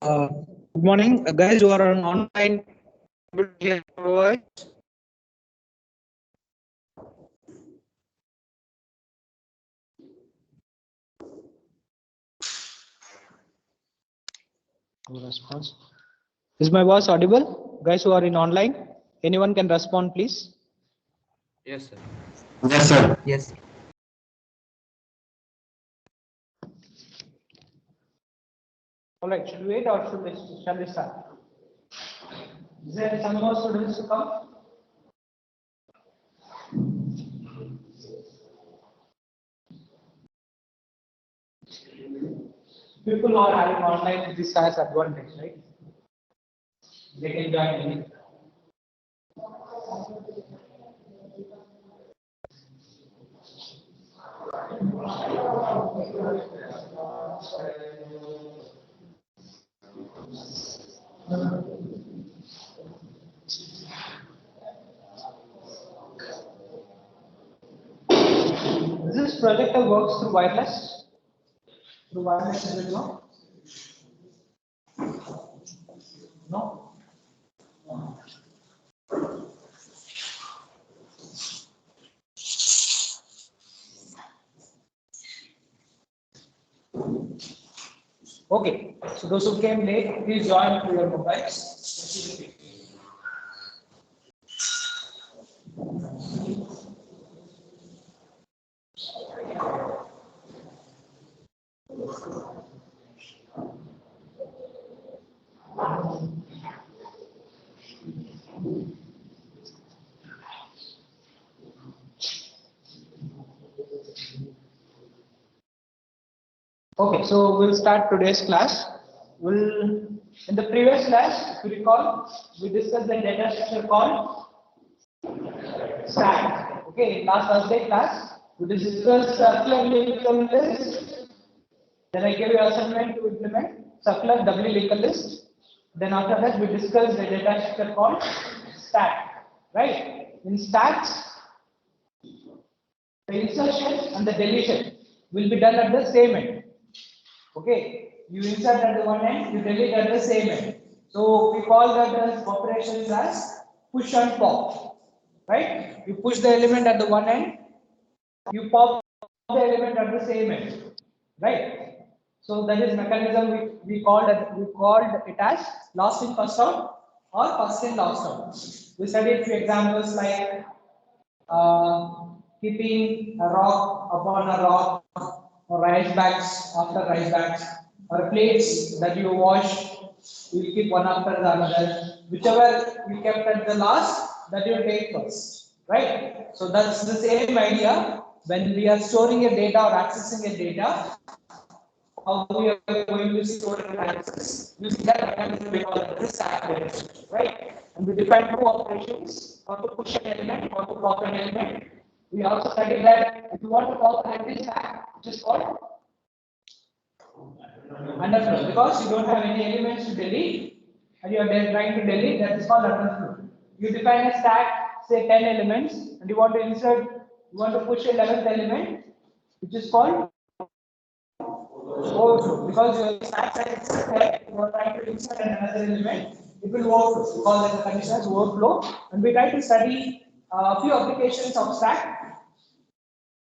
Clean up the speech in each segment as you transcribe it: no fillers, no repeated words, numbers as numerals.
Good morning, guys who are on online. Able to hear my voice? No response. Is my voice audible? Guys who are in online, anyone can respond, please. Yes, sir. Yes, sir. Yes. All right, should we wait or shall we start? Is there some more students to come? People who are having online, this has advantage, right? They can join any. This projector works through wireless? Through wireless, is it no? No? Okay, so those who came late, please join through your mobiles. Okay, so we'll start today's class. In the previous class, if you recall, we discussed the data structure called stack. Okay, last Thursday class, we discussed circular linked list. Then I gave you assignment to implement circular doubly linked list. Then after that, we discussed the data structure called stack. Right? In stacks, the insertion and the deletion will be done at the same end. Okay, you insert at the one end, you delete at the same end. So we call that as operations as push and pop. Right? You push the element at the one end, you pop the element at the same end. Right? So that is mechanism we called it as last in first out or first in last out. We studied few examples like keeping a rock upon a rock, or rice bags after rice bags, or plates that you wash, you keep one after the another. Whichever you kept at the last, that you take first, right? So that's the same idea when we are storing a data or accessing a data. How we are going to store and access using that mechanism we call it the stack direction, right? And we define two operations: how to push an element, how to pop an element. We also studied that if you want to pop an empty stack, which is called underflow, because you don't have any elements to delete, and you are then trying to delete. That is called underflow. You define a stack, say 10 elements, and you want to insert, you want to push a 11th element, which is called overflow, because your stack size is correct, you are trying to insert another element, it will overflow. We call that the condition as overflow, and we try to study a few applications of stack,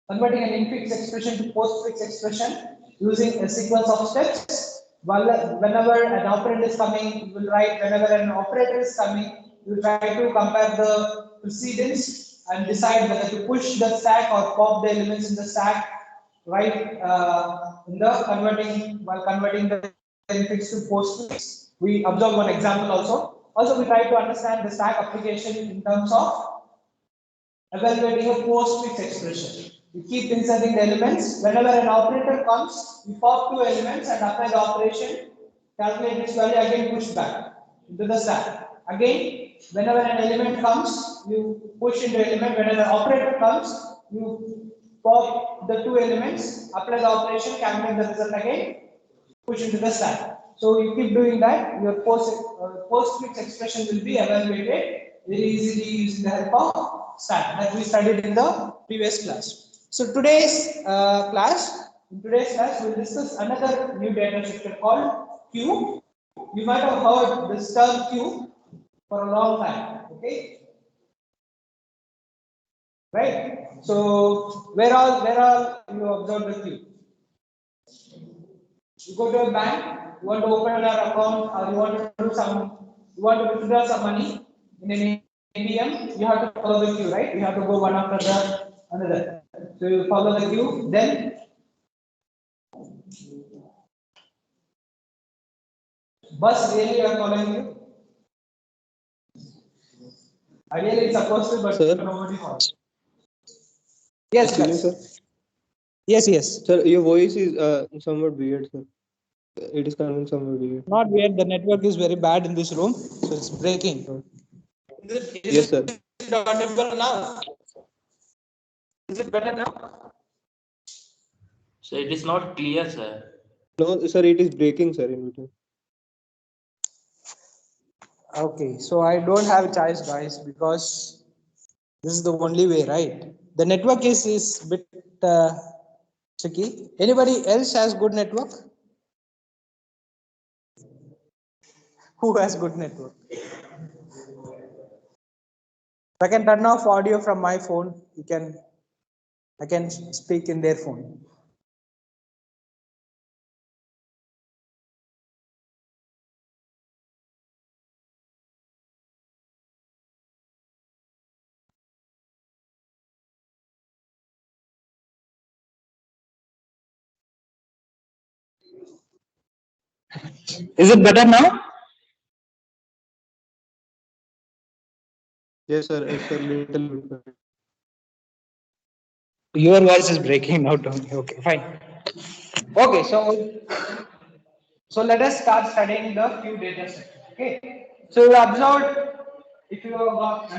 converting an infix expression to postfix expression using a sequence of steps. Whenever an operand is coming, you will write. Whenever an operator is coming, you will try to compare the precedence and decide whether to push the stack or pop the elements in the stack. Right, in the while converting the infix to postfix, we observe one example also. Also, we try to understand the stack application in terms of evaluating a postfix expression. You keep inserting the elements. Whenever an operator comes, you pop two elements and apply the operation, calculate its value, again push back into the stack. Again, whenever an element comes, you push into element. Whenever an operator comes, you pop the two elements, apply the operation, calculate the result again, push into the stack. So you keep doing that, your postfix expression will be evaluated very easily using the help of stack that we studied in the previous class. So in today's class, we'll discuss another new data structure called queue. You might have heard this term queue for a long time. Okay. Right. So where all you observe the queue? You go to a bank, you want to open an account, or you want to withdraw some money in an ATM. You have to follow the queue, right? You have to go one after the another. So you follow the queue. Then bus really are following you. Ideally, it's supposed to, but Sir? nobody follows. Yes, Excuse me, guys. sir. Yes. Sir, your voice is somewhat weird, sir. It is coming somewhat weird. Not weird. The network is very bad in this room, so it's breaking. Oh. Is Yes, sir. it audible now? Is it better now? So it is not clear, sir. No, sir, it is breaking, sir, in between. Okay, so I don't have a choice, guys, because this is the only way, right? The network is bit tricky. Anybody else has good network? Who has good network? I can turn off audio from my phone. I can speak in their phone. Is it better now? Yes, sir. It's a little bit better. Your voice is breaking now, Tony. Okay, fine. Okay, so let us start studying the few data sets. Okay. So you observed if you have got,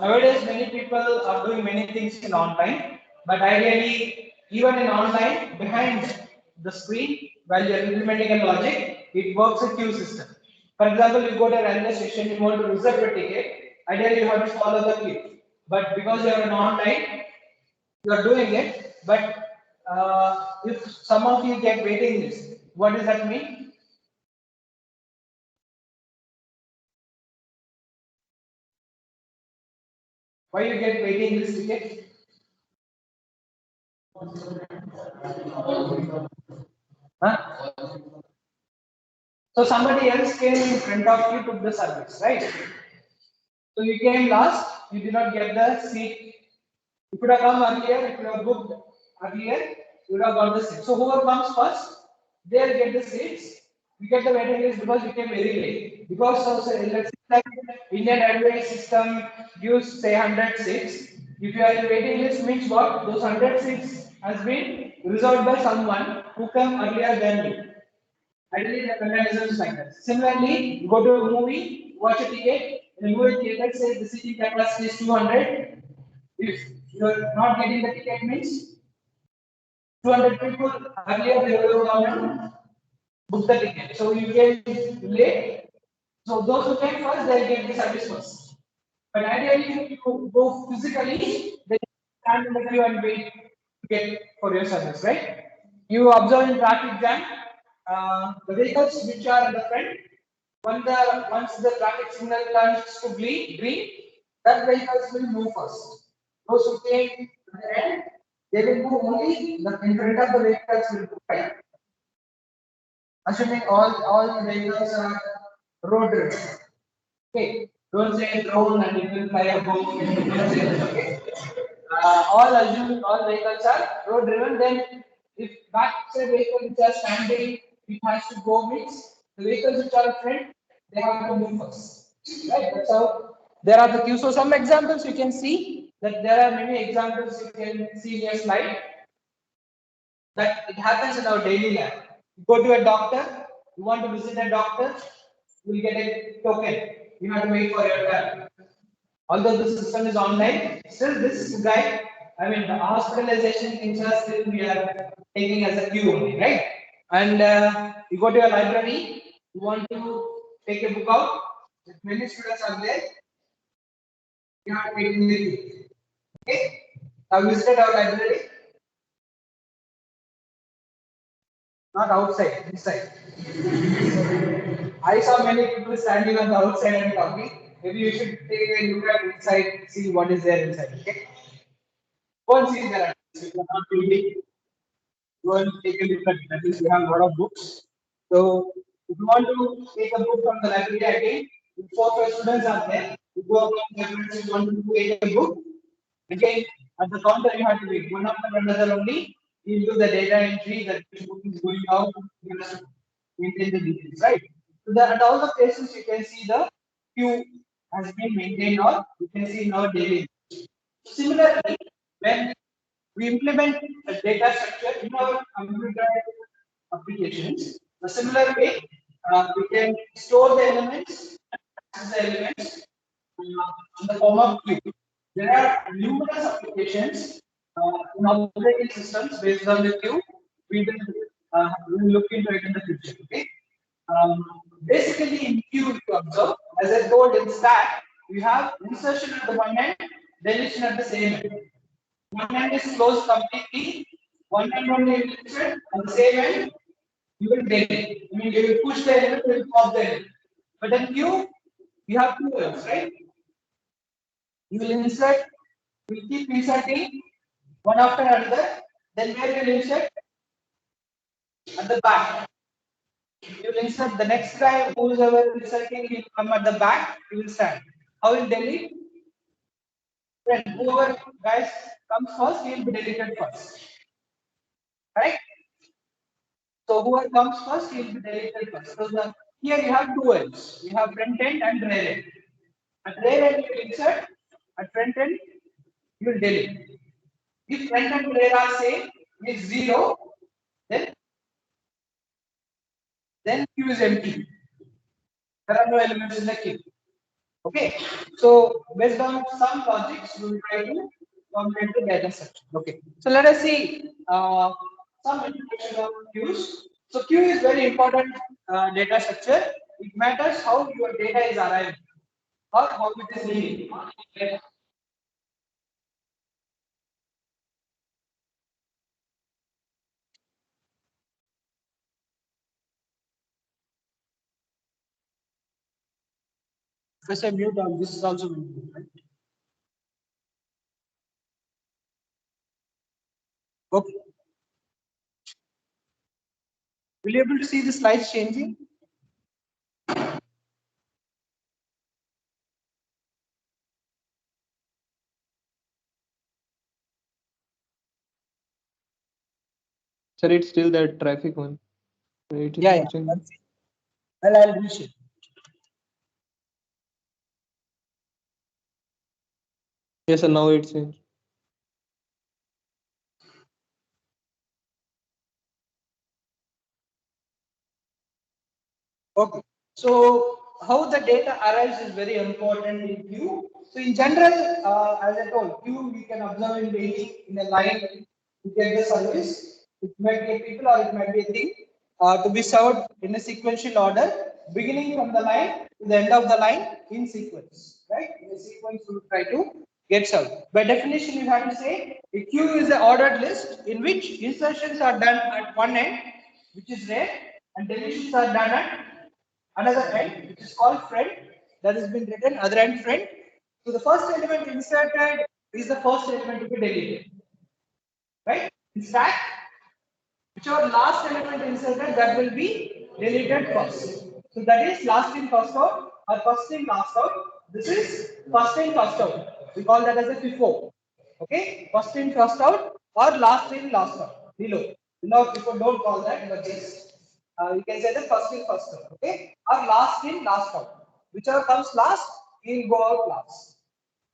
nowadays many people are doing many things in online, but ideally even in online behind the screen while you are implementing a logic, it works a queue system. For example, you go to a railway station, you want to reserve a ticket, ideally you have to follow the queue. But because you are in online, you are doing it, but if some of you get waiting list, what does that mean? Why you get waiting list ticket? Huh? So somebody else came in front of you, took the service, right? So you came last, you did not get the seat. You could have come earlier, if you have booked earlier, you would have got the seat. So whoever comes first, they'll get the seats. We get the waiting list because we came very late. Because of say, let's say like Indian Railway system gives say 100 seats. If you are in waiting list means what? Those 100 seats has been reserved by someone who came earlier than you. Ideally, the mechanism is like that. Similarly, you go to a movie, watch a ticket, in the movie theater says the seating capacity is 200. If you are not getting the ticket means 200 people earlier they will come and book the ticket. So you get late. So those who came first, they'll get the service first. But ideally, if you go physically, then stand in the queue and wait to get for your service, right? You observe in traffic jam, the vehicles which are in the front, once the traffic signal turns to green, that vehicles will move first. Those who came at the end, they will move only the in front of the vehicles will move right. Assuming all vehicles are road driven. Okay, don't say drone and it will fly a bomb. Don't say that, okay. All assume all vehicles are road driven. Then, if backside vehicle which are standing, it has to go means the vehicles which are front, they have to move first. Right. That's how there are the queues. So some examples you can see that there are many examples you can see in your slide that it happens in our daily life. You go to a doctor, you want to visit a doctor, you will get a token. You have to wait for your turn. Although the system is online, still this guy, I mean, the hospitalization things are still we are taking as a queue only, right? And you go to your library, you want to take a book out, if many students are there, you have to wait in the queue. Okay? Have you visited our library? not outside, inside. I saw many people standing on the outside and talking. Maybe you should take a look at inside, see what is there inside. Okay. Go and see there. If you are not reading, go and take a look at it. At least we have a lot of books. So if you want to take a book from the library again, if 4 5 students are there, you go up to the friends, you want to take a book. Again, at the counter you have to wait. One after another only. You do the data entry that this book is going out. You must maintain the details, right? So that at all the places you can see the queue has been maintained, or you can see in our daily. Similarly, when we implement a data structure in our computer applications, the similar way we can store the elements, access the elements in the form of queue. There are numerous applications in operating systems based on the queue. We will look into it in the future. Okay. Um, Basically, in queue, if you observe, as I told in stack, we have insertion at the one end, deletion at the same end. One end is closed completely, one end only is insert, on the same end, you will delete. I mean, you will push the element, you will pop the element. But in queue, you have two ends, right? You will insert, you will keep inserting one after another, then where you will insert? At the back. You will insert the next guy who is ever inserting, he will come at the back, he will stand. How will delete? Then whoever guys comes first, he will be deleted first. Right? So whoever comes first, he will be deleted first. So here you have two ends. You have front end and rear end. At rear end you will insert, at front end you will delete. If front and rear are same, means 0, then queue is empty. There are no elements in the queue. Okay, so based on some logics, we will try to complete the data structure. Okay, so let us see some introduction of queues. So queue is very important data structure. It matters how your data is arrived or how it is leaving. First I mute on this is also muted, right? Okay. Will you able to see the slides changing? Sir, it's still that traffic one. It is Yeah, not changing. Well, I'll reshape. Yes, sir, now it's changed. Okay. So how the data arrives is very important in queue. So in general, as I told, queue we can observe in daily in a line to get the service. It might be a people or it might be a thing to be served in a sequential order, beginning from the line to the end of the line in sequence. Right? In a sequence, we try to get served. By definition, you have to say a queue is an ordered list in which insertions are done at one end, which is rare, and deletions are done at another end, which is called friend, that has been written other end friend. So the first element inserted is the first element to be deleted, right? In stack, whichever last element inserted, that will be deleted first. So that is last in first out or first in last out. This is first in first out. We call that as a FIFO. Okay, first in first out or last in last out. Below. Below FIFO, don't call that, but just you can say the first in first out. Okay, or last in last out. Whichever comes last, he will go out last.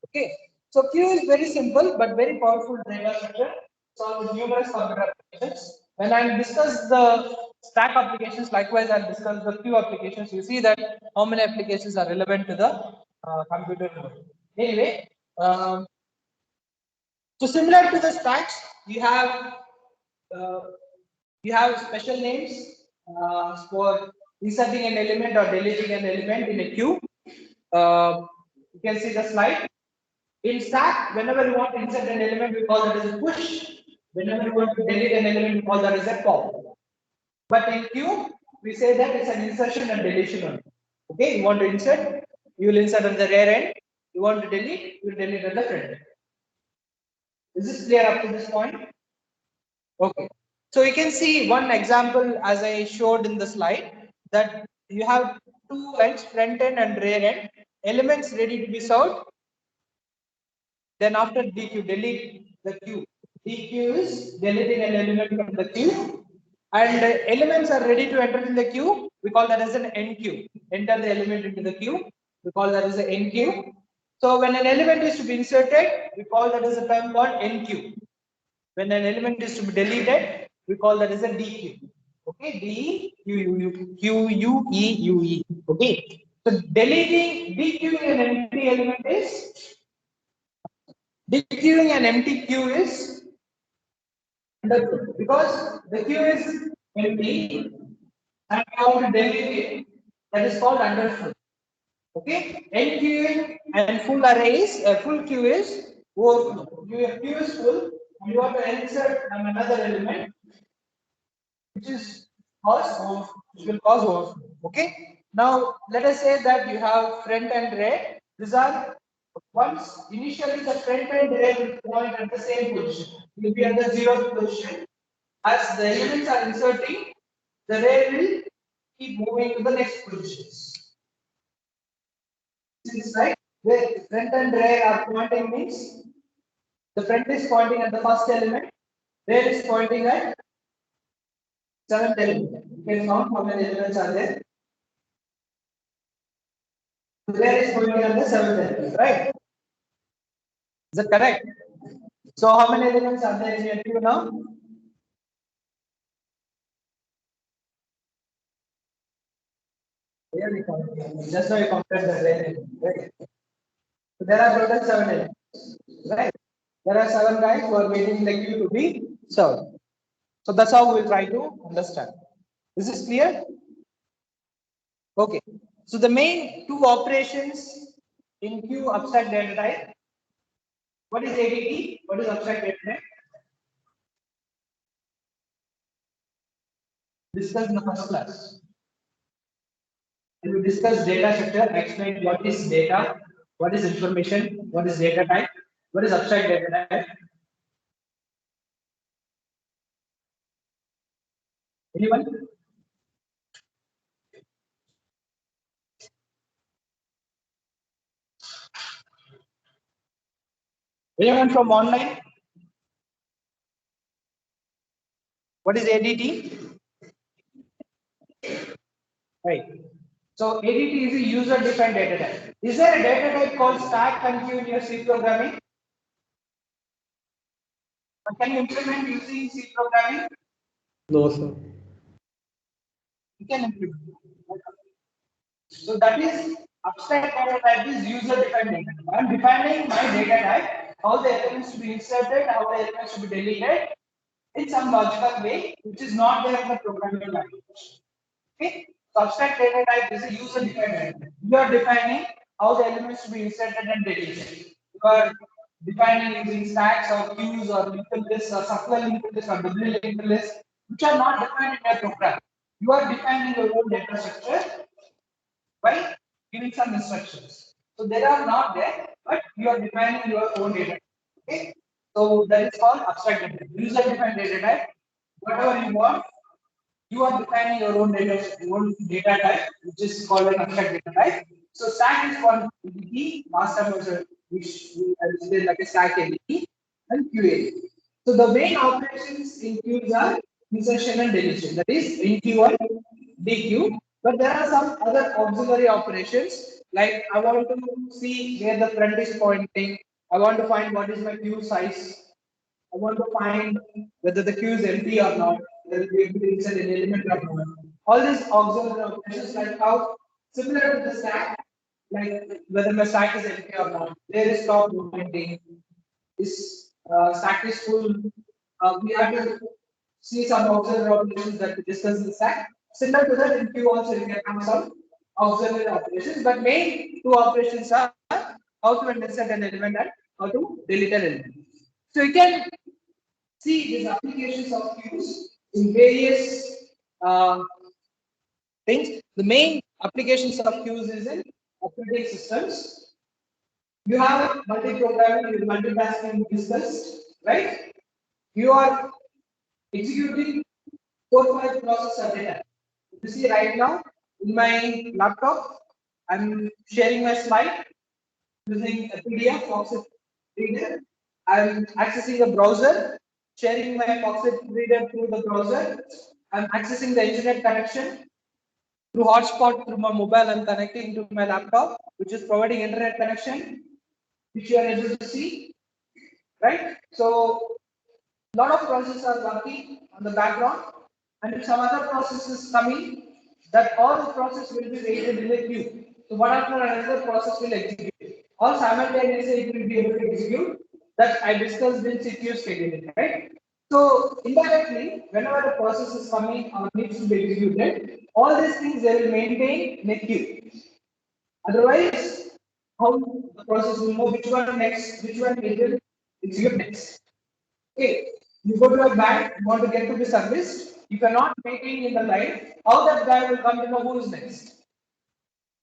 Okay, so queue is very simple but very powerful data structure. Solve with numerous computer applications. When I discuss the stack applications, likewise I'll discuss the queue applications. You see that how many applications are relevant to the computer world. Anyway, so similar to the stacks, uh, you have special names for inserting an element or deleting an element in a queue. You can see the slide. In stack, whenever you want to insert an element, we call that as a push. Whenever you want to delete an element, we call that as a pop. But in Q, we say that it's an insertion and deletion only. Okay, you want to insert, you will insert on the rear end. You want to delete, you will delete at the front end. Is this clear up to this point? Okay. So you can see one example as I showed in the slide that you have two ends, front end and rear end, elements ready to be served. Then after DQ, delete the queue. DQ is deleting an element from the queue. And elements are ready to enter in the queue. We call that as an NQ. Enter the element into the queue. We call that as an NQ. So when an element is to be inserted, we call that as a term called NQ. When an element is to be deleted, we call that as a DQ. Okay, D-Q-U-E-U-E. Okay. So deleting, DQing an empty element is, DQing an empty queue is understood because the queue is empty and we want to delete it. That is called understood. Okay, NQing and full array is full queue is overflow. Your queue is full and you want to insert another element which is which will cause overflow. Okay. Now let us say that you have front and rear. These are once initially the front and rear will point at the same position. It will be at the 0th position. As the elements are inserting, the rear will keep moving to the next positions. Since right, where front and rear are pointing means the front is pointing at the first element, rear is pointing at seventh element. You can count how many elements are there. The rear is pointing at the seventh element, right? Is that correct? So how many elements are there in your queue now? Really counting. Just now you counted the rear element, right? So there are total 7 elements, right? There are 7 guys who are waiting in the queue to be served. So that's how we'll try to understand. Is this clear? Okay. So the main two operations in queue abstract data type. What is ADT? What is abstract data type? Discuss in the first class. We will discuss data structure, explain what is data, what is information, what is data type, what is abstract data type. Anyone? Anyone from online? What is ADT? Right. So ADT is a user-defined data type. Is there a data type called stack and queue in your C programming? Or can you implement using C programming? No, sir. You can implement. So that is abstract data type is user-defined data type. I am defining my data type, how the elements to be inserted, how the elements to be deleted in some logical way, which is not there in the programming language. Okay. So abstract data type is a user-defined data type. You are defining how the elements to be inserted and deleted. You are defining using stacks or queues or linked lists or subway linked lists or doubly linked lists, which are not defined in your program. You are defining your own data structure by giving some instructions. So they are not there, but you are defining your own data. Okay. So that is called abstract data type. User-defined data type. Whatever you want, you are defining your own data type, which is called an abstract data type. So stack is called ADT, master measure, which I will say like a stack ADT and QA. So the main operations in queues are insertion and deletion. That is NQ1, DQ. But there are some other auxiliary operations like I want to see where the front is pointing. I want to find what is my queue size. I want to find whether the queue is empty or not, whether we have to insert an element or not. All these auxiliary operations like how similar to the stack, like whether my stack is empty or not. There is top pointing. This stack is full. We have to see some auxiliary operations that we discuss in the stack. Similar to that, in queue also you can have some auxiliary operations, but main two operations are how to insert an element and how to delete an element. So you can see these applications of queues in various things. The main applications of queues is in operating systems. You have multi-programming, multitasking discussed, right? You are executing 4 5 processes at a time. You see right now in my laptop, I'm sharing my slide using a PDF Foxit reader. I'm accessing the browser, sharing my Foxit reader through the browser. I'm accessing the internet connection through hotspot through my mobile. I'm connecting to my laptop, which is providing internet connection, which you are able to see, right? So a lot of processes are working on the background, and if some other process is coming, that all the process will be waited in a queue. So one after another process will execute. All simultaneously it will be able to execute. That I discussed in CPU scheduling, right? So indirectly, whenever the process is coming or needs to be executed, all these things they will maintain in a queue. Otherwise, how the process will know which one next, which one will execute next. Okay, you go to a bank, you want to get to be serviced. If you are not making in the line, how that guy will come to know who is next?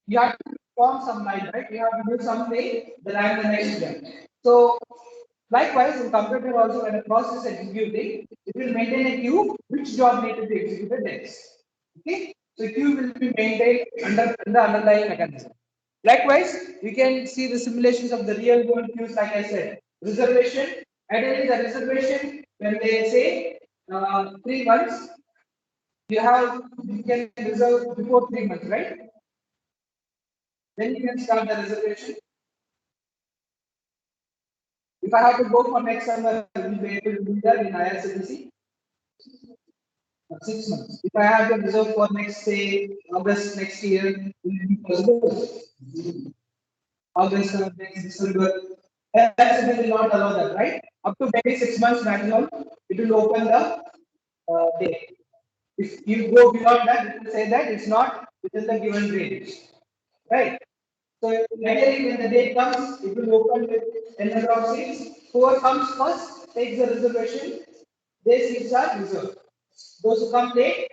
You have to form some line, right? You have to do something that I am the next one. So, likewise, in computer also, when a process is executing, it will maintain a queue which job need to be executed next. Okay, so queue will be maintained under the underlying mechanism. Likewise, we can see the simulations of the real world queues, like I said, reservation. Ideally, the reservation, when they say 3 months, you can reserve before 3 months, right? Then you can start the reservation. If I have to go for next summer, I will be able to do that in IRCTC. 6 months. If I have to reserve for next, say, August next year, it will be possible. August, next December. That's it will not allow that, right? Up to maybe 6 months maximum, it will open the date. If you go beyond that, it will say that it's not within the given range, right? So ideally, when the date comes, it will open with n number of seats. Whoever comes first takes the reservation. Their seats are reserved. Those who come late,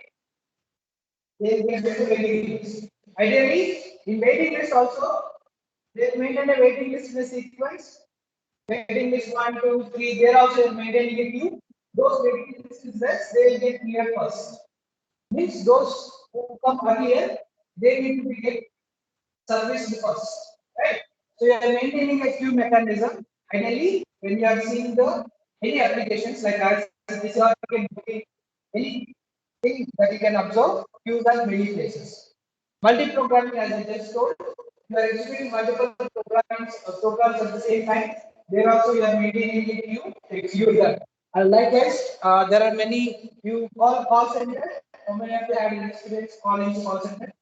they will get to waiting list. Ideally, in waiting list also, they maintain a waiting list in a sequence. Waiting list 1, 2, 3. They're also maintaining a queue. Those waiting lists they will get cleared first. Means those who come earlier, they need to be get serviced first, right? So you are maintaining a queue mechanism. Ideally, when you are seeing the any applications like RCTC or anything that you can observe, queues are many places. Multi-programming, as I just told, you are executing multiple programs at the same time. There also you are maintaining a queue to execute them. Likewise, there are many you call center. How many of you have experience calling call center?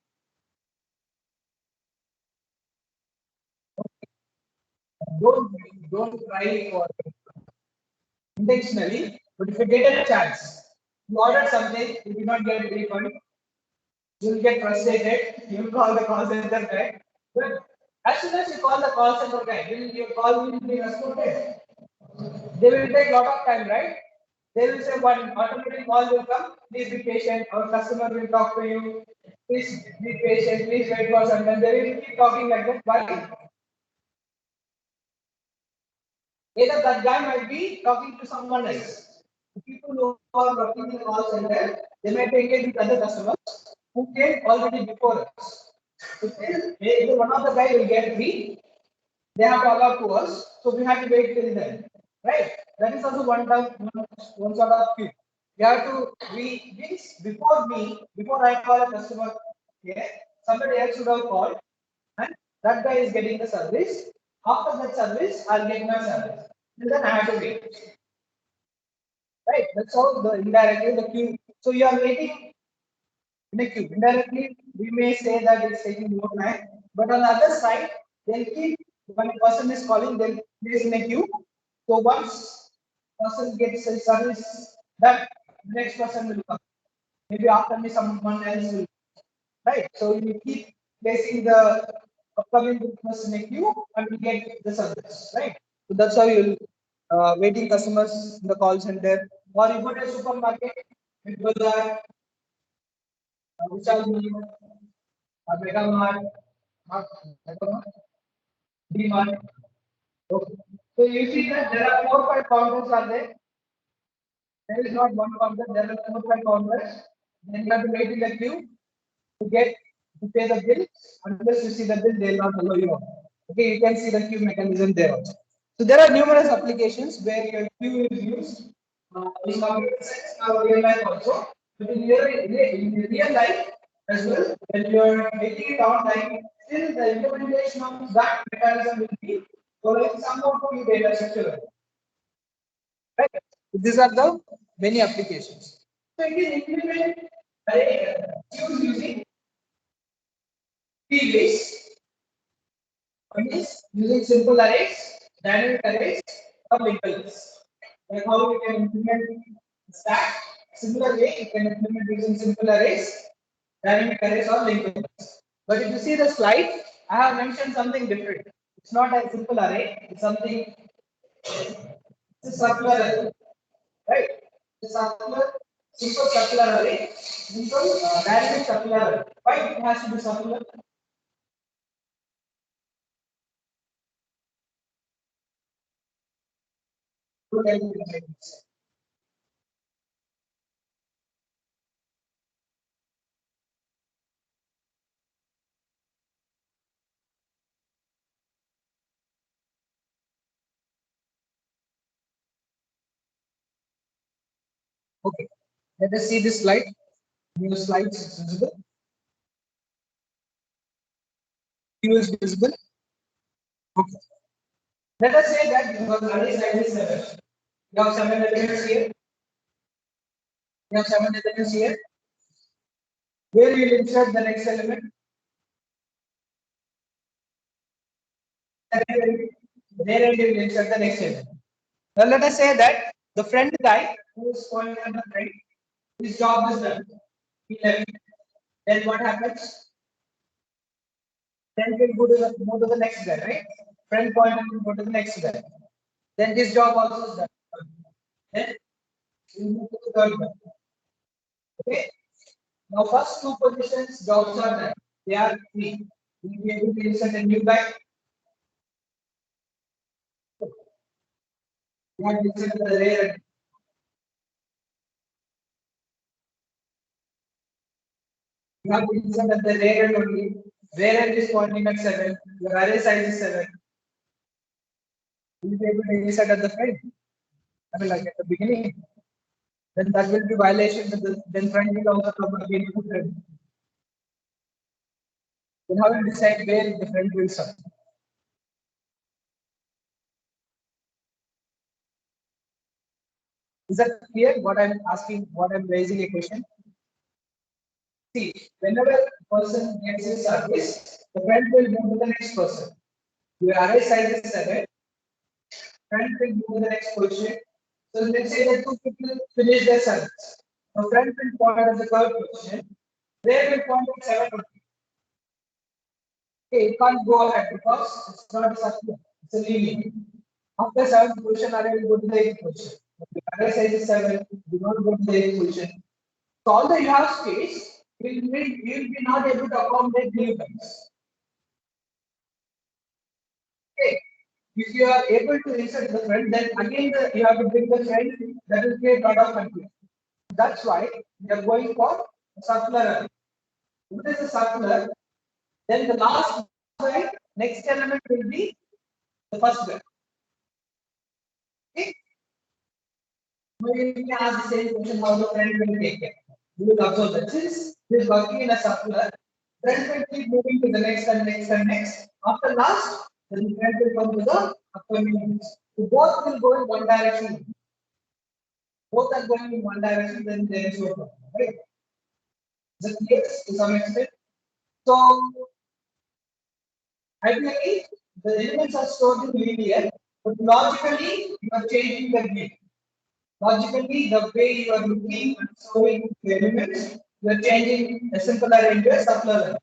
Don't don't try for intentionally, but if you get a chance, you order something, you do not get a refund, you'll get frustrated, you'll call the call center guy. But as soon as you call the call center guy, will your call will be responded? They will take a lot of time, right? They will say one automatic call will come, please be patient, our customer will talk to you, please be patient, please wait for some time. They will keep talking like that. Why? Either that guy might be talking to someone else. The people who are working in the call center, they might be engaged with other customers who came already before us. So either one of the guy will get free, they have to allow to us, so we have to wait till then. Right? That is also one sort of queue. You have to means before I call a customer, yeah, somebody else should have called, and that guy is getting the service. After that service, I'll get my service. And then I have to wait. Right? That's how the indirectly the queue. So you are waiting in a queue. Indirectly, we may say that it's taking more time, but on the other side, they'll keep when a person is calling, they'll place in a queue. So once person gets a service, that next person will come. Maybe after me, someone else will. Right. So you keep placing the upcoming business in a queue and you get the service. Right. So that's how you'll waiting customers in the call center, or you go to a supermarket with bazaar, Vishal Mart, Mega Mart, D Mart. Okay. So you see that there are 4 5 counters are there. There is not one counter, there are 4 5 counters. Then you have to wait in the queue to get to pay the bill. Unless you see the bill, they will not allow you. Okay, you can see the queue mechanism there also. So there are numerous applications where your queue is used in computer science or real life also. But in real life as well, when you are making it online, still the implementation of that mechanism will be following some of the data structure. Right? These are the many applications. So it is implement queues using three ways. One is using simple arrays, dynamic arrays, or linked lists. Like how we can implement stack. Similar way, you can implement using simple arrays, dynamic arrays, or linked lists. But if you see the slide, I have mentioned something different. It's not a simple array. It's something. It's a circular array, right? It's a circular, simple circular array, simple dynamic circular array. Why it has to be circular? Okay, let us see this slide. New slides is visible. View is visible. Okay. Let us say that your array size is 7. You have 7 elements here. You have 7 elements here. Where you will insert the next element? There you will insert the next element. Now let us say that the friend guy who is pointing at the friend, his job is done. He left. Then what happens? Then we'll go to the next guy, right? Friend pointer will go to the next guy. Then this job also is done. Then we move to the third one. Okay. Now first two positions jobs are done. They are free. We will be able to insert a new guy. We have inserted the rare. We have inserted the rare only. Rare is pointing at 7. The array size is 7. We will be able to insert at the front. I mean, like at the beginning. Then that will be violation. Then friend will also come again to friend. Then how will decide where the friend will start? Is that clear? What I'm asking, what I'm raising a question. See, whenever a person gets a service, the friend will move to the next person. Your array size is 7. Friend will move to the next position. So let's say that two people finish their service. The friend will point at the third position. They will point at 7. Okay, it can't go ahead because it's not a circle, it's a linear. After 7th position, array will go to the 8th position. But the array size is 7, do not go to the 8th position. So although you have space, you will be not able to accommodate new guys. Okay. If you are able to insert the friend, then again you have to bring the friend, that will create a lot of confusion. That's why we are going for a circular array. What is a circular? Then the last guy, next element will be the first guy. Okay. Now you can ask the same question how the friend will take it. You will observe that since he is working in a circular, friend will keep moving to the next and next and next. After last, then the friend will come to the upcoming. So both will go in one direction. Both are going in one direction, then there is no problem, right? Is it clear to some extent? So ideally, the elements are stored in linear, but logically, you are changing the gate. Logically, the way you are looking and showing the elements, you are changing a simple array into a circular array.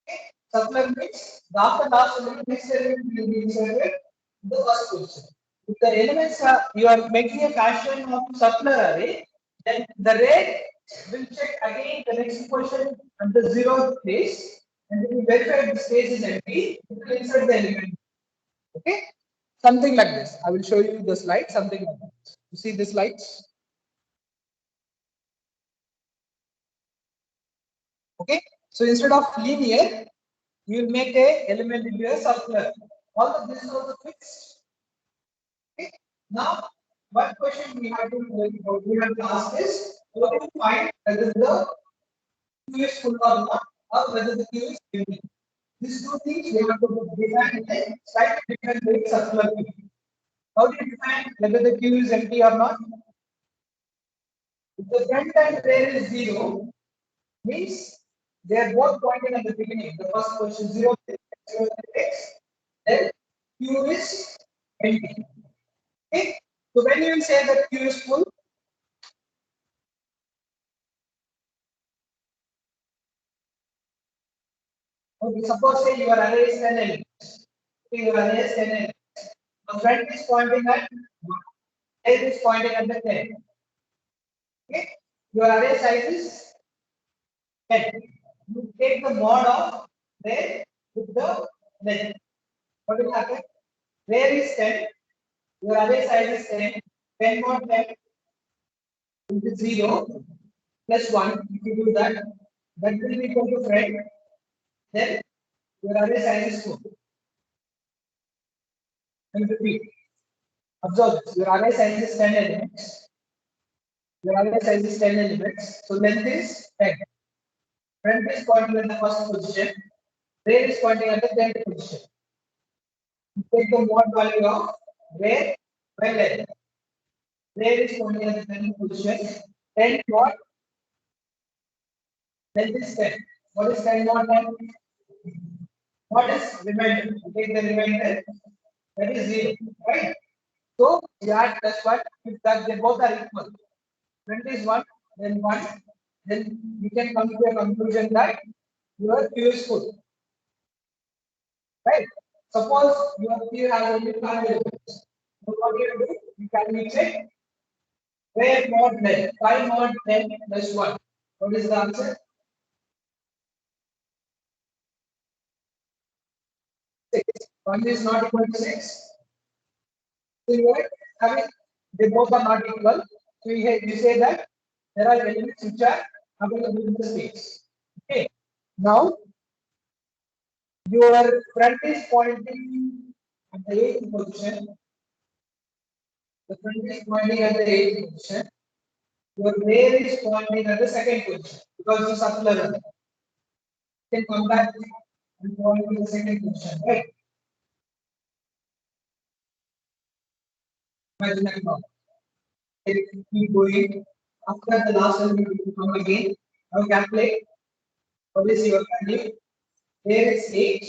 Okay? Circular means the after last element, next element will be inserted in the first position. If the elements are, you are making a fashion of circular array, then the red We'll check again the next question at the 0th place, and then we verify if the space is empty. We will insert the element. Okay, something like this. I will show you the slide. Something like that. You see the slides? Okay, so instead of linear, you will make a element into a circular. All of this is also fixed. Okay, now one question we have to ask is how do you find whether the Q is full or not, or whether the Q is empty. These two things we have to define in a slightly different way circular Q. How do you define whether the Q is empty or not? If the front and rear is 0, means they are both pointing at the beginning. The first position 0, 0 x, then Q is empty. Okay. So when you will say that Q is full, okay, suppose say your array is 10 elements. Okay, your array is 10 elements. The front is pointing at 1, rear is pointing at the 10. Okay, your array size is 10. You take the mod of rear with the length. What will happen? Rear is 10. Your array size is 10. 10 mod 10 into 0 plus 1. If you do that, that will be equal to front. Then your array size is 4. And repeat. Observe this. Your array size is 10 elements. Your array size is 10 elements. So length is 10. Front is pointing at the first position. Rear is pointing at the 10th position. You take the mod value of rear by length. Rear is pointing at the 10th position. 10 mod length is 10. What is 10 mod 10? What is remainder? You take the remainder, that is 0, right? So you add plus 1 if that they both are equal. Front is 1, then 1, then you can come to a conclusion that your Q is full. Right? Suppose your Q has only 5 elements. So what do? You can check where mod length 5 mod 10 plus 1. What is the answer? 6. 1 is not equal to 6. So you are having they both are not equal. So you say that there are elements which are available in the space. Okay. Now your front is pointing at the 8th position. The front is pointing at the 8th position. Your rear is pointing at the 2nd position because it's circular. You can come back and point to the 2nd position, right? Imagine that now. Keep going. After the last element, you come again. Now calculate. What is your value? Here is 8.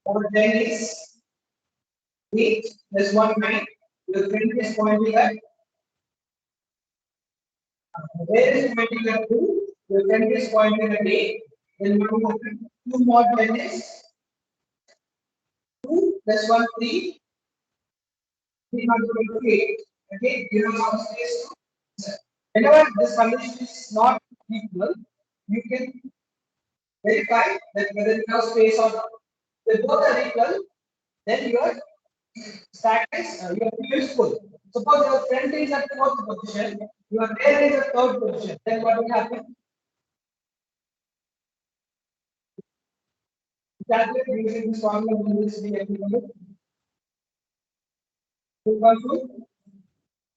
Over 10 is 8 plus 1 9. The front is pointing at where is pointing at 2. The front is pointing at 8. Then 2 mod 10 is 2 plus 1 3. 3 multiplied to 8. Okay, you have some space to. Whenever this condition is not equal, you can verify that whether you have space or not. If both are equal, then your stack is your Q is full. Suppose your front is at 4th position, your rear is at 3rd position. Then what will happen? Calculate using this formula. Will this be applicable?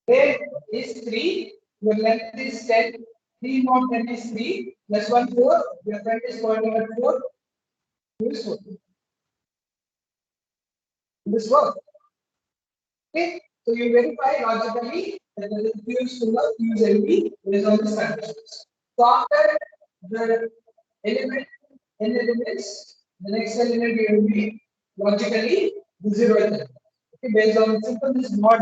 Rear is 3, your length is 10. 3 mod 10 is 3 plus 1 4. Your front is pointing at 4. Use 4. This work. Okay, so you verify logically that the Q is full of Q is empty based on this conditions. So after the element n elements, the next element will be logically the 0th element. Okay, based on simple this mod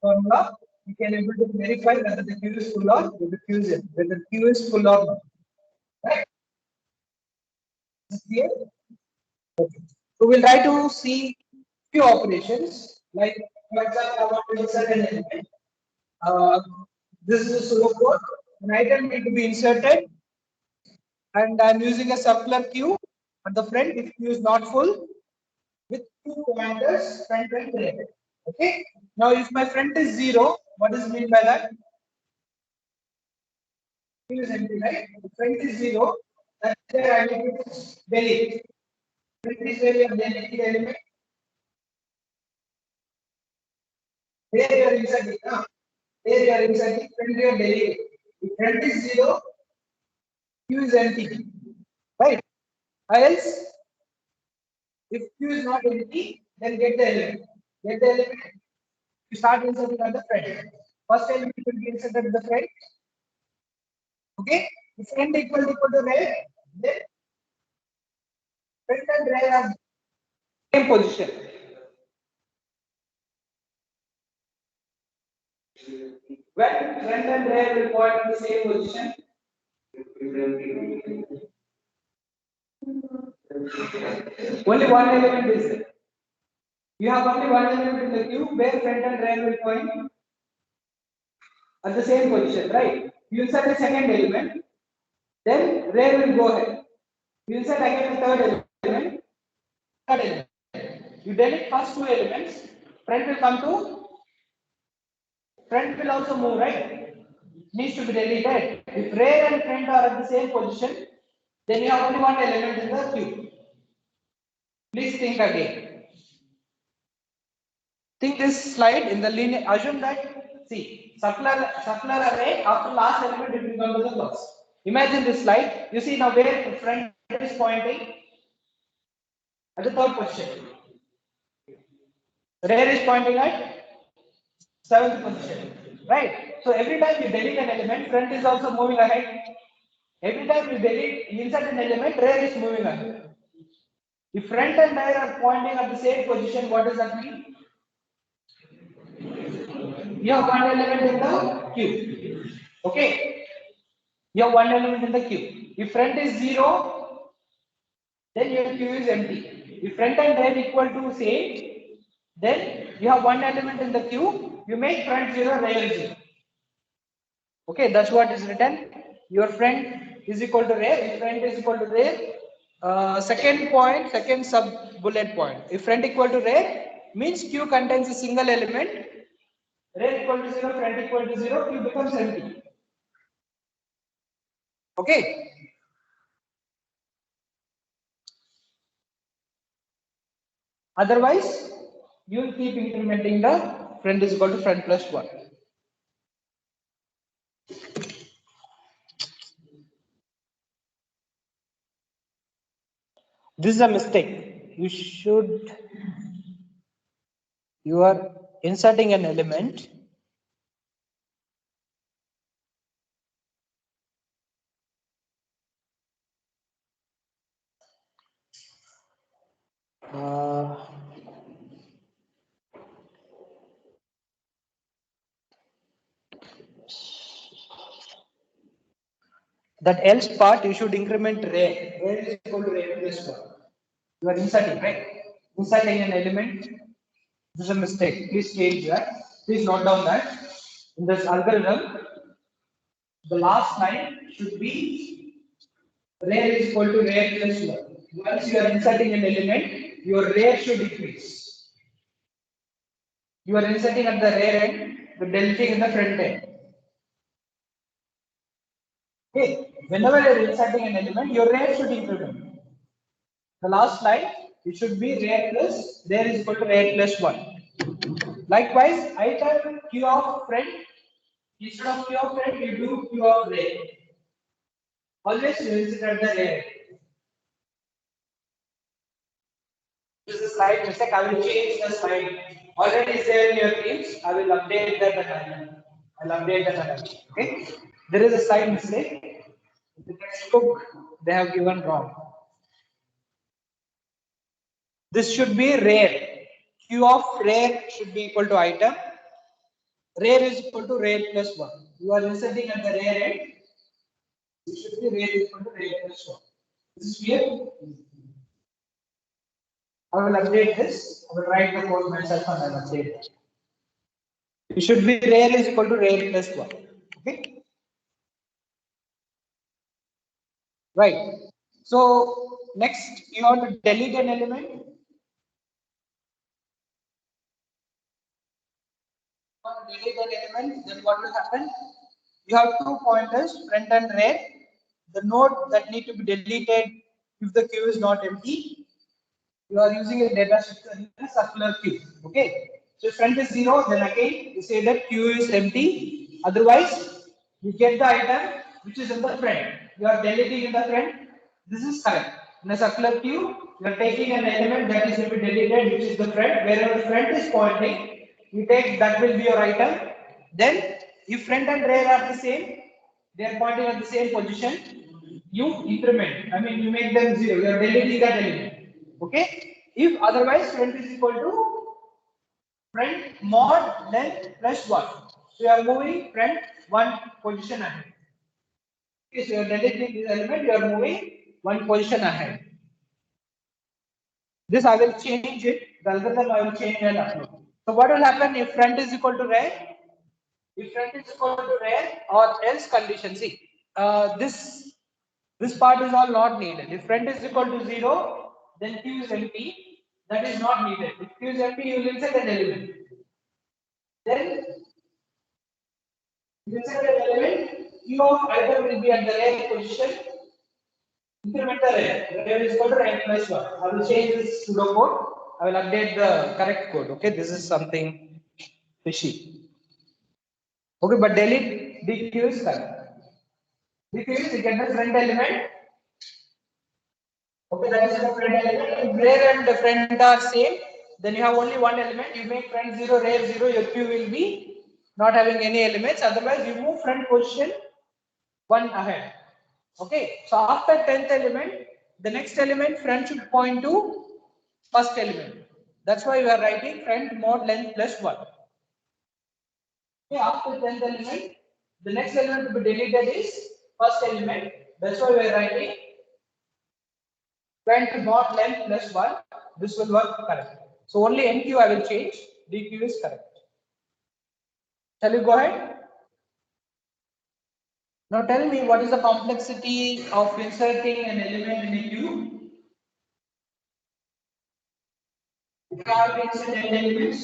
formula, you can able to verify whether the Q is full or whether the Q is empty, whether the Q is full or not. Right? Is it clear? Okay. So we'll try to see few operations like for example I want to insert an element. This is a pseudo code. an item need to be inserted, and I'm using a circular queue at the front if queue is not full with two pointers front and rear. Okay. Now if my front is 0, what does it mean by that? Queue is empty, right? The front is 0. That's where I need to delete. Front is where you have deleted the element. There you are inserting. There you are inserting. Front you are deleting. If front is 0, queue is empty. Right? Or else, if queue is not empty, then get the element. Get the element. You start inserting at the front. First element will be inserted at the front. Okay? If front equal to rear, then front and rear are same position. When front and rear will point in the same position, only one element is there. You have only one element in the queue where front and rear will point at the same position, right? You insert a second element, then rear will go ahead. You insert again a third element, third element. You delete first two elements, front will come to, front will also move, right? Needs to be deleted. If rear and front are at the same position, then you have only one element in the queue. Please think again. Think this slide in the linear. Assume that, see, circular array, after last element it will come to the first. Imagine this slide. You see now where the front is pointing at the third position. Rear is pointing at seventh position. Right? So every time you delete an element, front is also moving ahead. Every time you delete, you insert an element, rear is moving ahead. If front and rear are pointing at the same position, what does that mean? You have one element in the queue. Okay? You have one element in the queue. If front is 0, then your queue is empty. If front and rear equal to same, then you have one element in the queue. You make front 0, rear 0. Okay, that's what is written. Your front is equal to rear. If front is equal to rear, second point, second sub bullet point. If front equal to rear, means queue contains a single element. Rear equal to 0, front equal to 0, queue becomes empty. Okay. Otherwise, you will keep incrementing the front is equal to front plus 1. This is a mistake. You are inserting an element. That else part you should increment rear. Rear is equal to rear plus 1. You are inserting, right? Inserting an element. This is a mistake. Please change that. Please note down that in this algorithm, the last line should be rear is equal to rear plus 1. Once you are inserting an element, your rear should increase. You are inserting at the rear end, the deleting in the front end. Okay, whenever you are inserting an element, your rear should increment. The last line, it should be rear is equal to rear plus 1. Likewise, item q of front, instead of q of front, you do q of rear. Always you insert at the rear. This is a slide mistake. I will change the slide. Already is there in your teams. I will update that again. I'll update that again. Okay. There is a slide mistake. The textbook they have given wrong. This should be rear. Q of rear should be equal to item. Rear is equal to rear plus 1. You are inserting at the rear end. It should be rear is equal to rear plus 1. This is clear? I will update this. I will write the code myself and I will update it. It should be rear is equal to rear plus 1. Okay. right? So next you have to delete an element. Delete an element, then what will happen? You have two pointers, front and rear. The node that need to be deleted if the queue is not empty, you are using a data structure in a circular queue. Okay. So if front is 0, then again you say that queue is empty. Otherwise, you get the item which is in the front. You are deleting in the front. This is correct. In a circular queue, you are taking an element that is to be deleted, which is the front. Wherever the front is pointing, you take that will be your item. Then, if front and rear are the same, they are pointing at the same position, you increment. I mean, you make them 0. You are deleting that element. Okay. If otherwise, front is equal to front mod length plus 1. So you are moving front 1 position ahead. Okay, so you are deleting this element, you are moving 1 position ahead. This I will change it. The algorithm I will change and upload. So what will happen if front is equal to rear? If front is equal to rear or else condition. See, this part is all not needed. If front is equal to 0, then Q is empty. That is not needed. If Q is empty, you will insert an element. Then you insert an element. Q of item will be at the rear position. Increment the rear. Rear is equal to rear plus 1. I will change this pseudo code. I will update the correct code. Okay, this is something fishy. Okay, but delete DQ is correct. DQ is you get the front element. Okay, that is the front element. If rear and the front are same, then you have only one element. You make front 0, rear 0, your Q will be not having any elements. Otherwise, you move front position 1 ahead. Okay, so after 10th element, the next element front should point to first element. That's why you are writing front mod length plus 1. Okay, after 10th element, the next element to be deleted is first element. That's why we are writing front mod length plus 1. This will work correct. So only NQ I will change, DQ is correct. Shall you go ahead? Now tell me what is the complexity of inserting an element in a queue? If you have to insert n elements,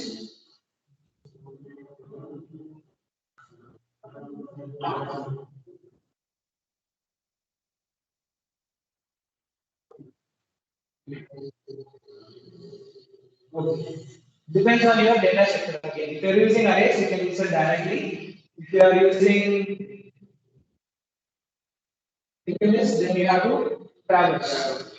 okay. Depends on your data structure. Okay. If you are using arrays, you can insert directly. If you are using linked then you have to traverse.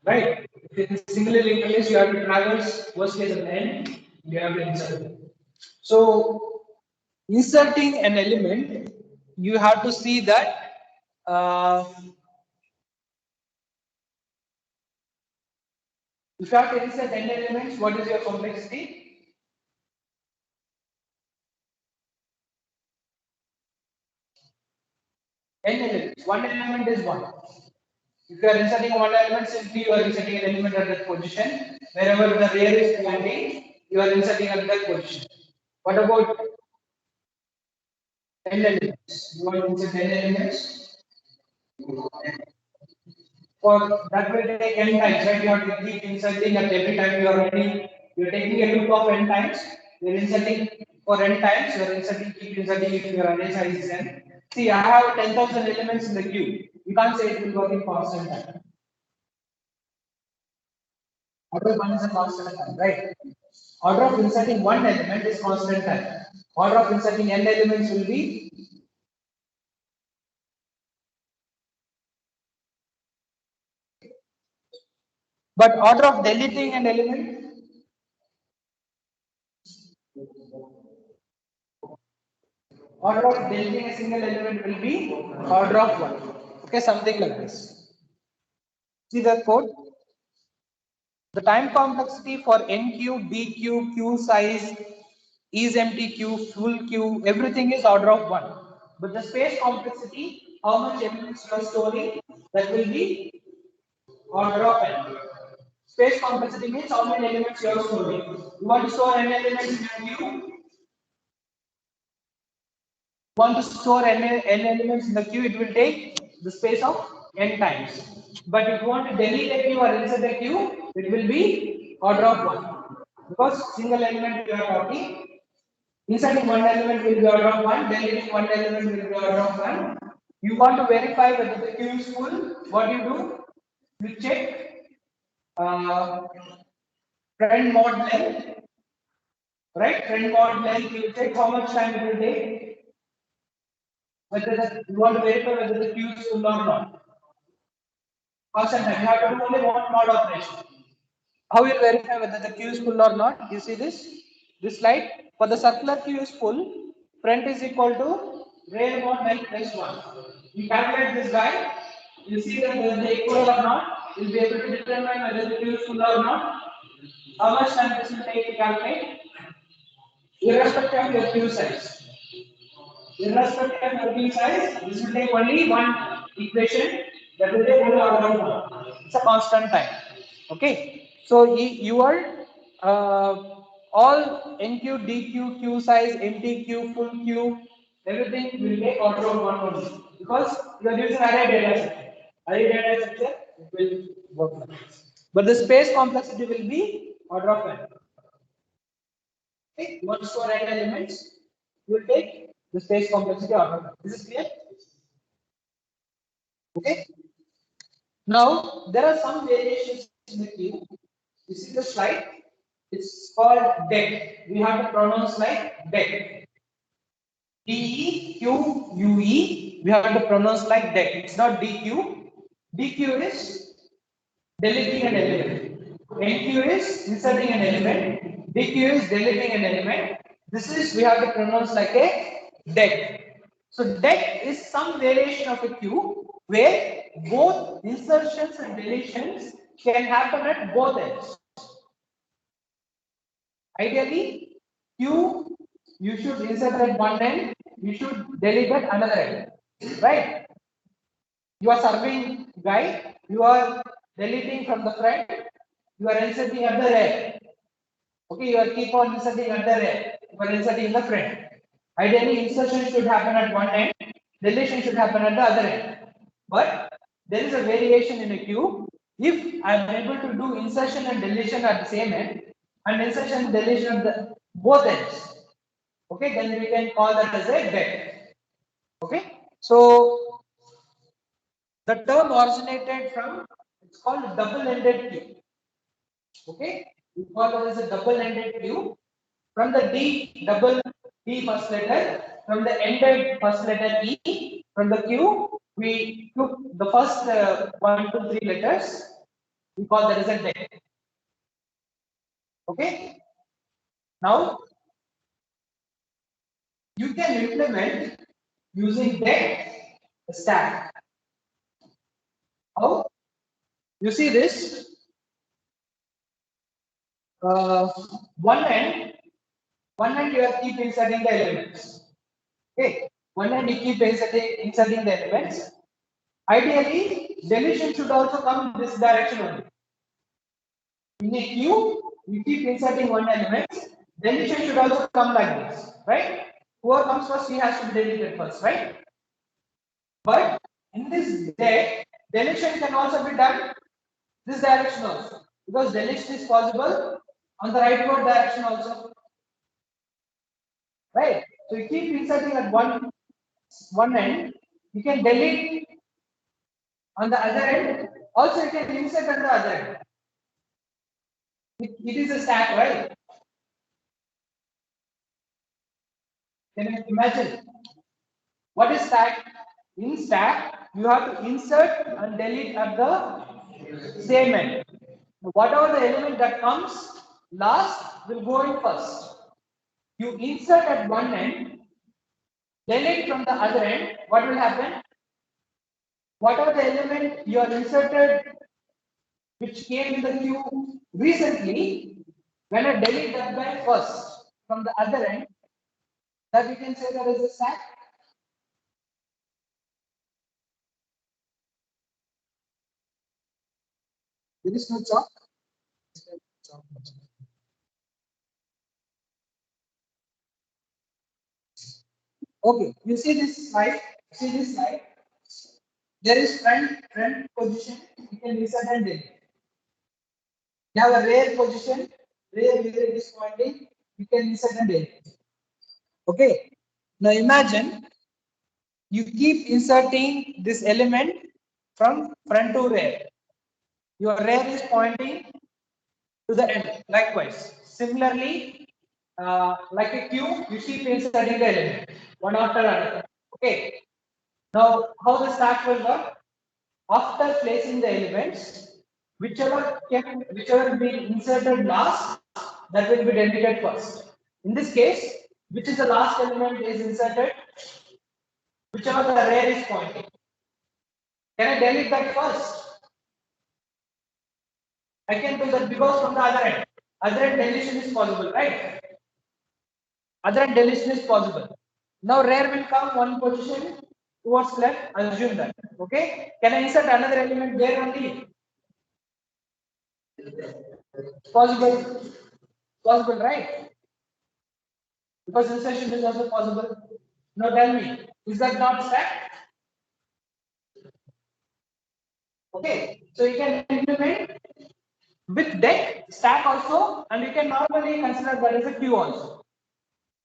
Right? If it is singular linked list, you have to traverse worst case at the end, you have to insert. So inserting an element, you have to see that if you have to insert n elements, what is your complexity? N elements. One element is one. If you are inserting one element, simply you are inserting an element at that position. Wherever the rear is pointing, you are inserting at that position. What about n elements? You want to insert n elements? For that will take n times, right? You have to keep inserting at every time you are running. You are taking a loop of n times. You are inserting for n times. You are inserting, keep inserting if your array size is n. See, I have 10,000 elements in the queue. You can't say it will work in constant time. Order of one is a constant time, right? Order of inserting one element is constant time. Order of inserting n elements will be but order of deleting an element order of deleting a single element will be order of 1. Okay, something like this. See the code? The time complexity for NQ, DQ, queue size, is empty queue, full queue, everything is order of 1. But the space complexity, how much elements you are storing, that will be order of n. Space complexity means how many elements you are storing. You want to store n elements in your queue? Want to store n elements in the queue, it will take the space of n times. But if you want to delete a queue or insert a queue, it will be order of 1. Because single element we are talking, inserting one element will be order of 1, deleting one element will be order of 1. You want to verify whether the queue is full, what you do? You check uh, friend mod length, right? Friend mod length, you check how much time it will take, whether you want to verify whether the queue is full or not. Constant time, you have to do only one mod operation. How you verify whether the queue is full or not? You see this slide. For the circular queue is full, front is equal to rail mod length plus 1. You calculate this guy, you see that whether they equal or not, you'll be able to determine whether the queue is full or not. How much time this will take to calculate? Irrespective of your queue size. Irrespective of your queue size, this will take only one equation, that will take only order of 1. It's a constant time. Okay. So your all NQ, DQ, queue size, empty queue, full queue, everything will take order of 1 only. Because you are using array data structure. Array data structure, it will work like this. But the space complexity will be order of n. Okay, once to write elements, you will take the space complexity order. This is clear? Okay. Now there are some variations in the queue. You see the slide? It's called deck. We have to pronounce like deck. DEQUE. We have to pronounce like deck. It's not DQ. DQ is deleting an element. NQ is inserting an element. DQ is deleting an element. This is we have to pronounce like a deck. So deck is some variation of a queue where both insertions and deletions can happen at both ends. Ideally, queue you should insert at one end, you should delete at another end, right? You are serving guide, you are deleting from the front, you are inserting at the rear. Okay, you are keep on inserting at the rear, you are inserting in the front. Ideally, insertion should happen at one end, deletion should happen at the other end. But there is a variation in a queue. If I am able to do insertion and deletion at the same end, and insertion and deletion at the both ends, okay, then we can call that as a deck. Okay, so the term originated from, it's called double-ended queue. Okay, we call it as a double-ended queue. From the double D first letter, from the ended first letter E, from the Q, we took the first 1, 2, 3 letters. We call that as a deck. Okay. Now you can implement using deck stack. How? You see this? Uh, one end, you are keep inserting the elements. Okay, one end you keep inserting the elements. Ideally, deletion should also come in this direction only. In a queue, you keep inserting one element, deletion should also come like this, right? Whoever comes first, he has to be deleted first, right? But in this deck, deletion can also be done this direction also, because deletion is possible on the rightward direction also, right? So you keep inserting at one end, you can delete on the other end, also you can insert on the other end. It is a stack, right? Can you imagine? What is stack? In stack, you have to insert and delete at the same end. Whatever the element that comes last will go in first. You insert at one end, delete from the other end. What will happen? Whatever the element you are inserted, which came in the queue recently, when I delete that guy first from the other end, that we can say that is a stack. There is no chalk. Okay, you see this slide? See this slide? There is front position, you can insert and delete. You have a rear position, rear where it is pointing, you can insert and delete. Okay. Now imagine you keep inserting this element from front to rear. Your rear is pointing to the end. Likewise, similarly, like a cube, you keep inserting the element one after another. Okay. Now, how the stack will work? After placing the elements, whichever being inserted last, that will be deleted first. In this case, which is the last element is inserted, whichever the rear is pointing. Can I delete that first? I can do that because from the other end deletion is possible, right? Other end deletion is possible. Now rear will come one position towards left, assume that. Okay? Can I insert another element there only? Possible. Possible, right? Because insertion is also possible. Now tell me, is that not stack? Okay, so you can implement with deck stack also, and you can normally consider that as a queue also.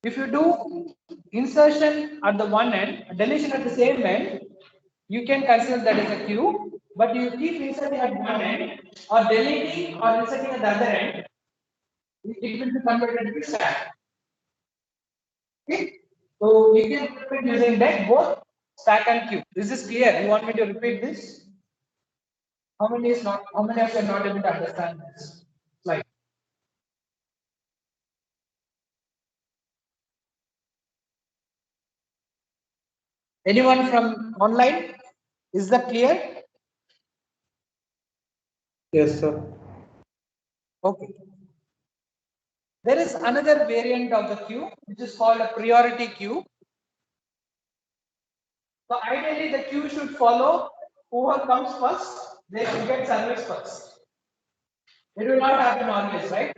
If you do insertion at the one end, deletion at the same end, you can consider that as a queue. But you keep inserting at one end, or deleting or inserting at the other end, it will be converted to stack. Okay, so you can implement using deck both stack and queue. This is clear. You want me to repeat this? How many is not? How many of you are not able to understand this slide? Anyone from online? Is that clear? Yes, sir. Okay. There is another variant of the queue, which is called a priority queue. So ideally, the queue should follow whoever comes first, they should get service first. It will not happen always, right?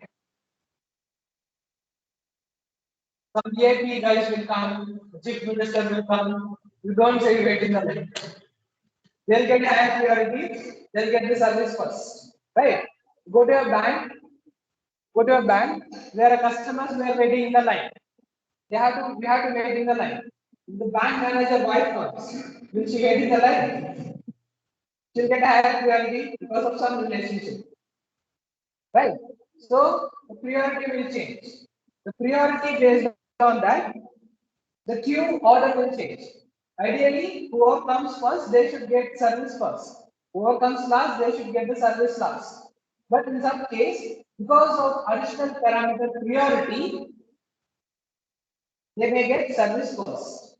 Some VIP guys will come, chief minister will come. You don't say wait in the line. They'll get higher priority, they'll get the service first. Right? Go to a bank, where a customers were waiting in the line. We have to wait in the line. If the bank manager wife comes, will she wait in the line? She'll get higher priority because of some relationship. Right? So the priority will change. The priority based on that, the queue order will change. Ideally, whoever comes first, they should get service first. Whoever comes last, they should get the service last. But in some case, because of additional parameter priority, they may get service first.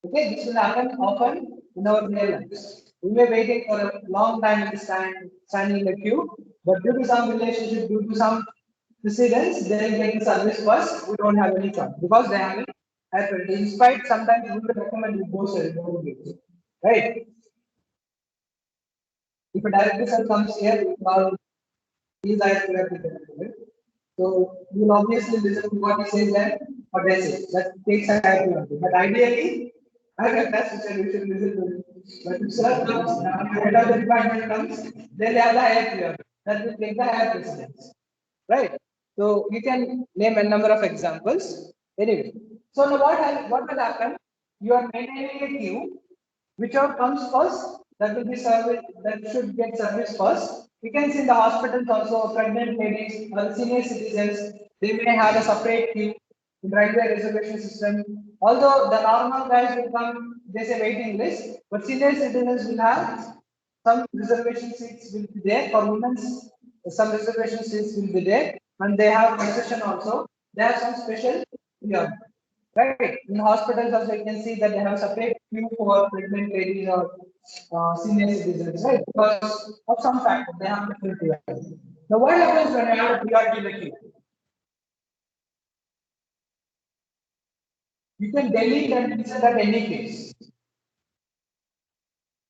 Okay, this will happen often in our real lives. We may waiting for a long time in the standing in the queue, but due to some relationship, due to some precedence, they will get the service first. We don't have any chance because they haven't happened. In spite, sometimes we will recommend you go sir, don't give it. Right? If a director sir comes here, we call these are director. So you will obviously listen to what he says and what I say. That takes a time. But ideally, I have that's which you should listen to. But if sir comes, head of the department comes, then they have the higher priority. That will take the higher precedence. Right? So you can name a number of examples. Anyway, so now what will happen? You are maintaining a queue. Whichever comes first, that will be service, that should get service first. We can see in the hospitals also, pregnant ladies or senior citizens, they may have a separate queue in railway reservation system. Although the normal guys will come, there's a waiting list, but senior citizens will have some reservation seats will be there for women's. Some reservation seats will be there, and they have concession also. They have some special priority. Right. In hospitals also you can see that they have separate queue for pregnant ladies or senior citizens, right? Because of some factor they have different priority. Now what happens when I have a priority in the queue? You can delete and insert at any case.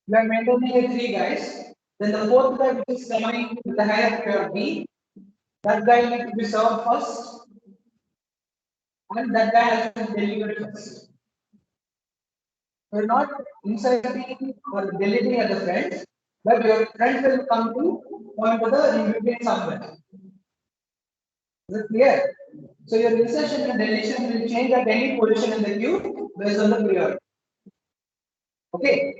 You are maintaining a three guys, then the fourth guy which is coming with the higher priority, that guy needs to be served first, and that guy has to be delivered first. You're not inserting or deleting at the friends, but your friends will come to point to the in between somewhere. Is it clear? So your insertion and deletion will change at any position in the queue based on the priority. Okay.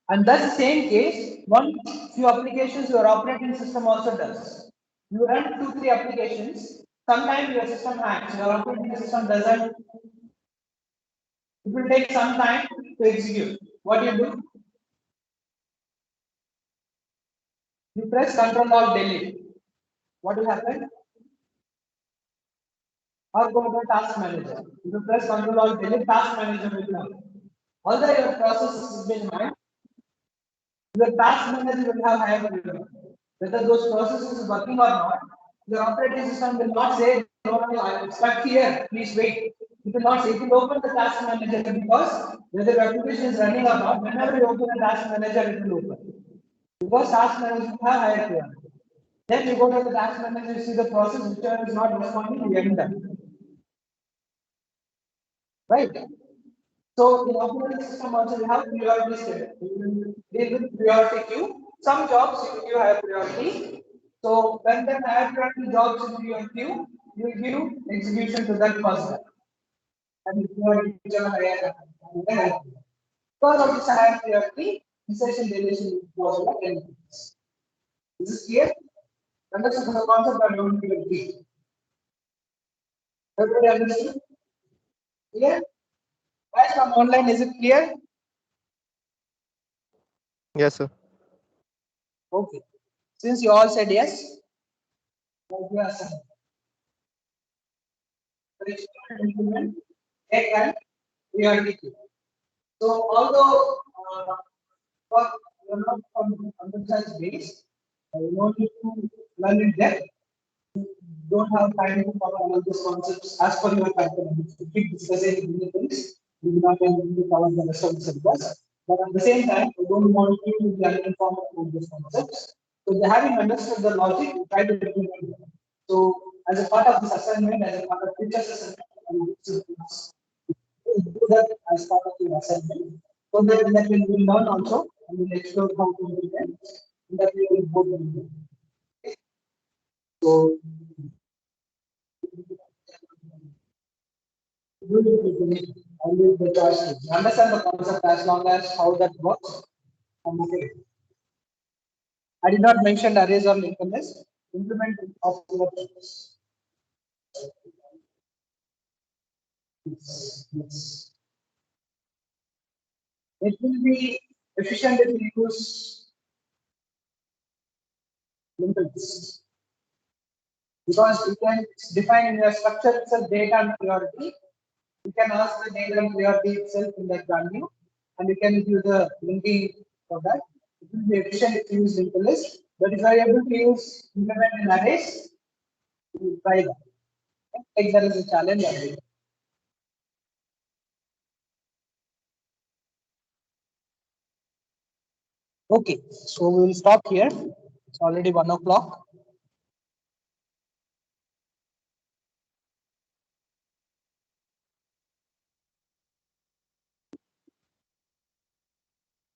And that's the same case. One few applications your operating system also does. You run 2, 3 applications. Sometimes your system hangs. Your operating system doesn't. It will take some time to execute. What do you do? You press Control Alt Delete. What will happen? Or go to Task Manager. If you press Control Alt Delete, Task Manager will come. Although your process has been mined, your task manager will have higher priority. Whether those processes is working or not, your operating system will not say, no, no, I'm stuck here, please wait. It will not say, it will open the task manager because whether the application is running or not, whenever you open a task manager, it will open. Because task manager will have higher priority. Then you go to the task manager, you see the process, whichever is not responding, you end them. Right? So in operating system also we have priority schedule. We will deal with priority queue. Some jobs you give higher priority. So when the higher priority jobs in your queue, you will give execution to that first. And if you are given higher, because of this higher priority, insertion deletion was what Is this clear? Understand the concept of priority. Everybody understood? Clear? Guys from online, is it clear? Yes, sir. Okay. Since you all said yes, yes. Implement A and priority queue. So although for you're not from understand base, you don't need to learn in depth. You don't have time to follow all these concepts as per your pattern. To keep discussing many things, you will not be able to cover the rest of the syllabus. But at the same time, you don't want you to be uninformed about these concepts. So they having understood the logic, try to implement them. So as a part of this assignment, as a part of teacher's assignment, I will do that as part of your assignment. So that when we learn also, and we'll explore how to do them, that we will both do them. So I will the choice. Understand the concept as long as how that works. I'm okay. I did not mention arrays or linked list. Implement of yes. Yes. It will be efficient if you use linked list. Because you can define in your structure itself data and priority. You can ask the data and priority itself in that value, and you can use the linking for that. It will be efficient if you use linked list. But if you are able to use implement in arrays, you will try that. Take that as a challenge. Okay, so we will stop here. It's already 1 o'clock.